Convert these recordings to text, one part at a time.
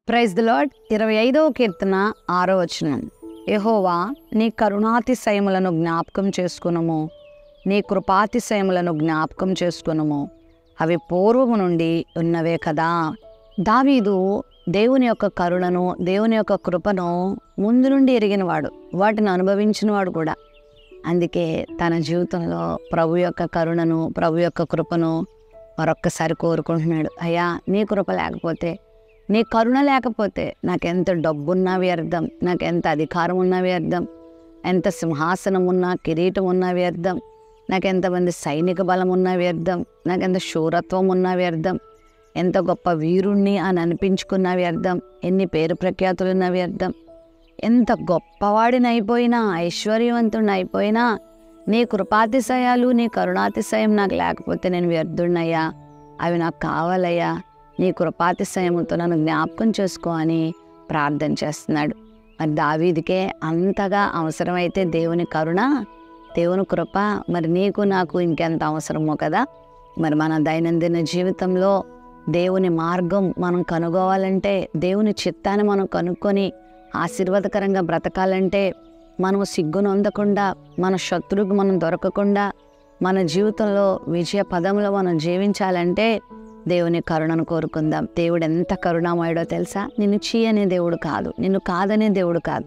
Praise the lord. 25వ కీర్తన 6వ వచనం. యెహోవా, నీ కరుణాతిశయములను జ్ఞాపకం చేసుకునుము, నీ కృపాతిశయములను జ్ఞాపకం చేసుకునుము, అవి పూర్వము నుండి ఉన్నవే కదా. దావీదు దేవుని యొక్క కరుణను, దేవుని యొక్క కృపను ముందు నుండి ఎరిగినవాడు, వాటిని అనుభవించినవాడు కూడా. అందుకే తన జీవితంలో ప్రభు యొక్క కరుణను, ప్రభు యొక్క కృపను మరొక్కసారి కోరుకుంటున్నాడు. అయ్యా, నీ కృప లేకపోతే, నీ కరుణ లేకపోతే నాకెంత డబ్బున్నా వ్యర్థం, నాకెంత అధికారం ఉన్నా వ్యర్థం, ఎంత సింహాసనం ఉన్నా, కిరీటం ఉన్నా వ్యర్థం, నాకెంతమంది సైనిక బలం ఉన్నా వ్యర్థం, నాకెంత శూరత్వం ఉన్నా వ్యర్థం, ఎంత గొప్ప వీరుణ్ణి అని అనిపించుకున్నా వ్యర్థం, ఎన్ని పేరు ప్రఖ్యాతులున్నా వ్యర్థం, ఎంత గొప్పవాడిని అయిపోయినా, ఐశ్వర్యవంతుడిని అయిపోయినా, నీ కృపాతిశయాలు, నీ కరుణాతిశయం నాకు లేకపోతే నేను వ్యర్థుడినయ్యా, అవి నాకు కావాలయ్యా, నీ కృపాతిశయముతో నన్ను జ్ఞాపకం చేసుకో అని ప్రార్థన చేస్తున్నాడు. మరి దావీదుకే అంతగా అవసరమైతే దేవుని కరుణ, దేవుని కృప, మరి నీకు నాకు ఇంకెంత అవసరమో కదా. మరి మన దైనందిన జీవితంలో దేవుని మార్గం మనం కనుగోవాలంటే, దేవుని చిత్తాన్ని మనం కనుక్కొని ఆశీర్వాదకరంగా బ్రతకాలంటే, మనం సిగ్గునొందకుండా, మన శత్రువుకు మనం దొరకకుండా, మన జీవితంలో విజయ పదంలో మనం జీవించాలంటే దేవుని కరుణను కోరుకుందాం. దేవుడు ఎంత కరుణామయుడో తెలుసా? నిన్ను అనే దేవుడు కాదు, నిన్ను కాదనే దేవుడు కాదు.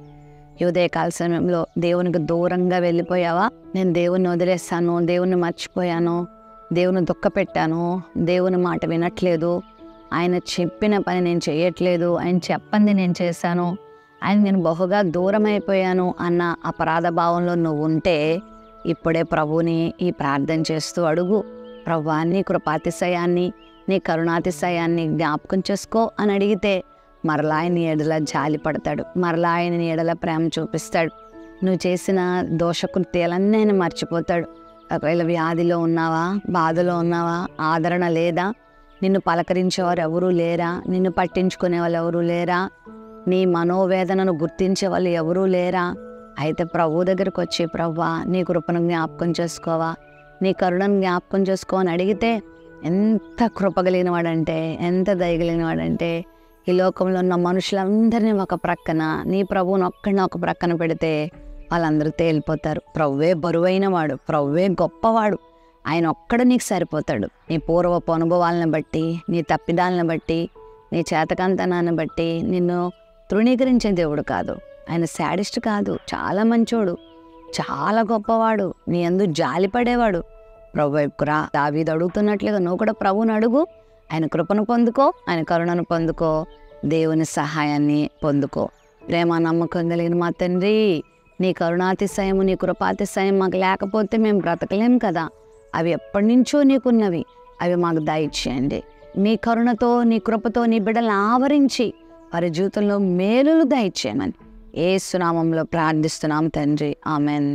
ఈ ఉదయకాల సమయంలో దేవునికి దూరంగా వెళ్ళిపోయావా? నేను దేవుణ్ణి వదిలేస్తాను, దేవుణ్ణి మర్చిపోయాను, దేవుని దుఃఖపెట్టాను, దేవుని మాట వినట్లేదు, ఆయన చెప్పిన పని నేను చేయట్లేదు, ఆయన చెప్పంది నేను చేశాను, ఆయన నేను బహుగా దూరం అయిపోయాను అన్న అపరాధ భావంలో నువ్వు ఉంటే, ఇప్పుడే ప్రభువుని ఈ ప్రార్థన చేస్తూ అడుగు. ప్రభువా, నీ కృపాతిశయాన్ని, నీ కరుణాతిశయాన్ని జ్ఞాపకం చేసుకో అని అడిగితే మరలా ఆయన ఎడల జాలి పడతాడు, మరలా ఆయన ఎడల ప్రేమ చూపిస్తాడు. నువ్వు చేసిన దోషకృత్యాలన్నీ ఆయన మర్చిపోతాడు. ఒకవేళ వ్యాధిలో ఉన్నావా, బాధలో ఉన్నావా, ఆదరణ లేదా, నిన్ను పలకరించేవారు ఎవరూ లేరా, నిన్ను పట్టించుకునే వాళ్ళు ఎవరూ లేరా, నీ మనోవేదనను గుర్తించే వాళ్ళు ఎవరూ లేరా, అయితే ప్రభు దగ్గరకు వచ్చి, ప్రభువా, నీ కృపను జ్ఞాపకం చేసుకోవా, నీ కరుణను జ్ఞాపకం చేసుకో అని అడిగితే ఎంత కృప కలిగిన వాడంటే, ఎంత దయగలిగిన వాడంటే, ఈ లోకంలో ఉన్న మనుషులందరినీ ఒక ప్రక్కన, నీ ప్రభువుని ఒక్కడిని ఒక ప్రక్కన పెడితే వాళ్ళందరూ తేలిపోతారు. ప్రభువే బరువైన వాడు, ప్రభువే గొప్పవాడు, ఆయన ఒక్కడు నీకు సరిపోతాడు. నీ పూర్వపు అనుభవాలను బట్టి, నీ తప్పిదాలను బట్టి, నీ చేతకంతనాన్ని బట్టి నిన్ను తృణీకరించే దేవుడు కాదు. ఆయన శాడిస్ట్ కాదు, చాలా మంచోడు, చాలా గొప్పవాడు, నీ యందు జాలిపడేవాడు. ప్రభు వైపుకు రా. దావీదు అడుగుతున్నట్లుగా నువ్వు కూడా ప్రభువుని అడుగు. ఆయన కృపను పొందుకో, ఆయన కరుణను పొందుకో, దేవుని సహాయాన్ని పొందుకో. ప్రేమ నమ్మకం కలిగిన మా తండ్రి, నీ కరుణాతిశయము, నీ కృపాతిశయం మాకు లేకపోతే మేము బ్రతకలేం కదా. అవి ఎప్పటి నుంచో నీకున్నవి, అవి మాకు దయచేయండి. నీ కరుణతో, నీ కృపతో నీ బిడ్డలను ఆవరించి వారి జీవితంలో మేలులు దయచేయమని యేసు నామములో ప్రార్థిస్తున్నాం తండ్రి. ఆమెన్.